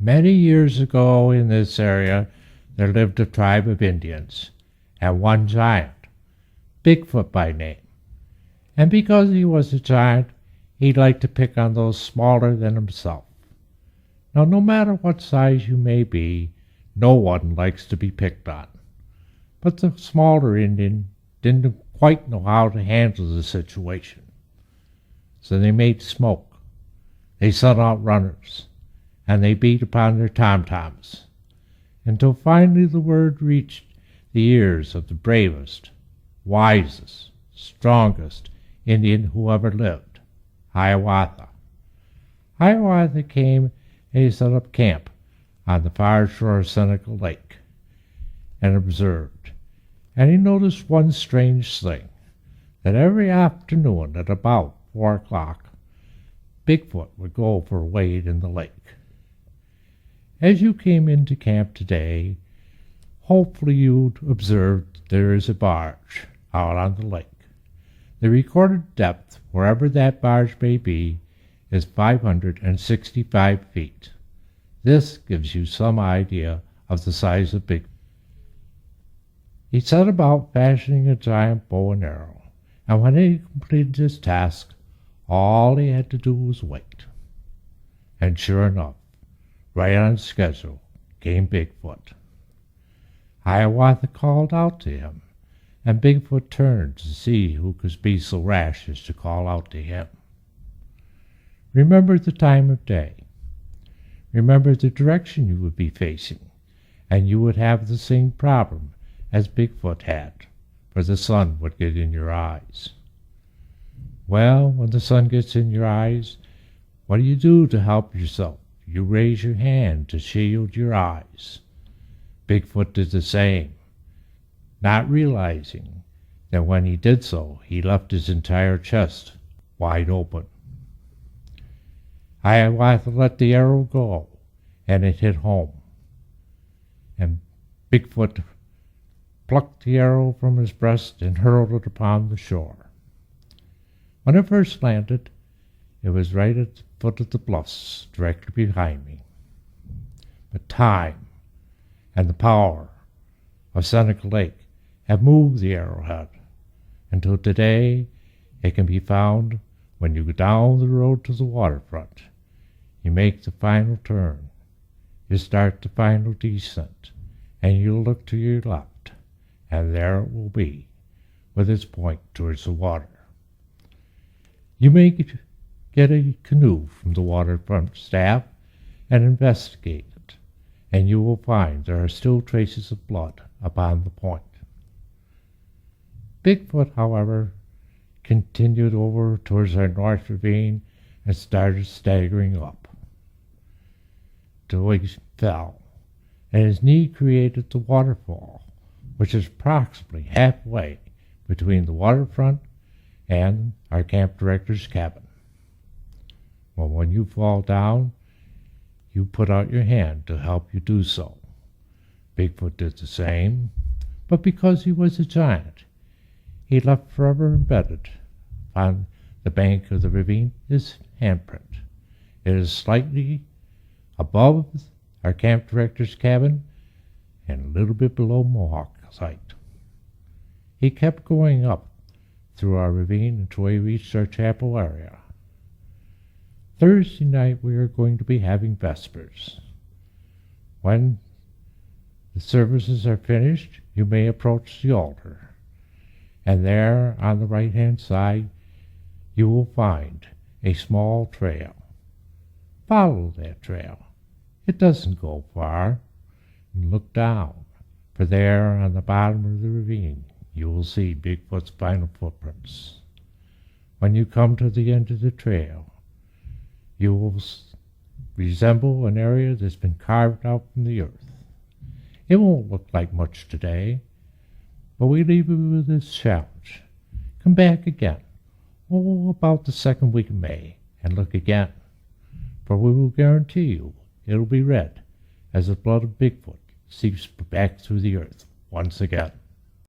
Many years ago in this area, there lived a tribe of Indians, and one giant, Bigfoot by name. And because he was a giant, he liked to pick on those smaller than himself. Now, no matter what size you may be, no one likes to be picked on. But the smaller Indian didn't quite know how to handle the situation. So they made smoke. They sent out runners, and they beat upon their tom-toms, until finally the word reached the ears of the bravest, wisest, strongest Indian who ever lived, Hiawatha. Hiawatha came and he set up camp on the far shore of Seneca Lake and observed, and he noticed one strange thing, that every afternoon at about 4 o'clock, Bigfoot would go for a wade in the lake. As you came into camp today, hopefully you'd observed there is a barge out on the lake. The recorded depth, wherever that barge may be, is 565 feet. This gives you some idea of the size of Bigfoot. He set about fashioning a giant bow and arrow, and when he completed his task, all he had to do was wait. And sure enough, right on schedule, came Bigfoot. Hiawatha called out to him, and Bigfoot turned to see who could be so rash as to call out to him. Remember the time of day. Remember the direction you would be facing, and you would have the same problem as Bigfoot had, for the sun would get in your eyes. Well, when the sun gets in your eyes, what do you do to help yourself? You raise your hand to shield your eyes. Bigfoot did the same, not realizing that when he did so, he left his entire chest wide open. Hiawatha let the arrow go, and it hit home. And Bigfoot plucked the arrow from his breast and hurled it upon the shore. When it first landed, it was right at the foot of the bluffs directly behind me. But time and the power of Seneca Lake have moved the arrowhead until today it can be found when you go down the road to the waterfront. You make the final turn, you start the final descent, and you look to your left, and there it will be, with its point towards the water. You may get a canoe from the waterfront staff and investigate it, and you will find there are still traces of blood upon the point. Bigfoot, however, continued over towards our north ravine and started staggering up till he fell, and his knee created the waterfall, which is approximately halfway between the waterfront and our camp director's cabin. Well, when you fall down, you put out your hand to help you do so. Bigfoot did the same, but because he was a giant, he left forever embedded on the bank of the ravine his handprint. It is slightly above our camp director's cabin and a little bit below Mohawk's height. He kept going up through our ravine until he reached our chapel area. Thursday night we are going to be having vespers. When the services are finished, you may approach the altar, and there on the right-hand side you will find a small trail. Follow that trail. It doesn't go far. And look down, for there on the bottom of the ravine you will see Bigfoot's final footprints. When you come to the end of the trail, you will resemble an area that's been carved out from the earth. It won't look like much today, but we leave you with this challenge. Come back again, about the second week of May, and look again, for we will guarantee you it'll be red as the blood of Bigfoot seeps back through the earth once again.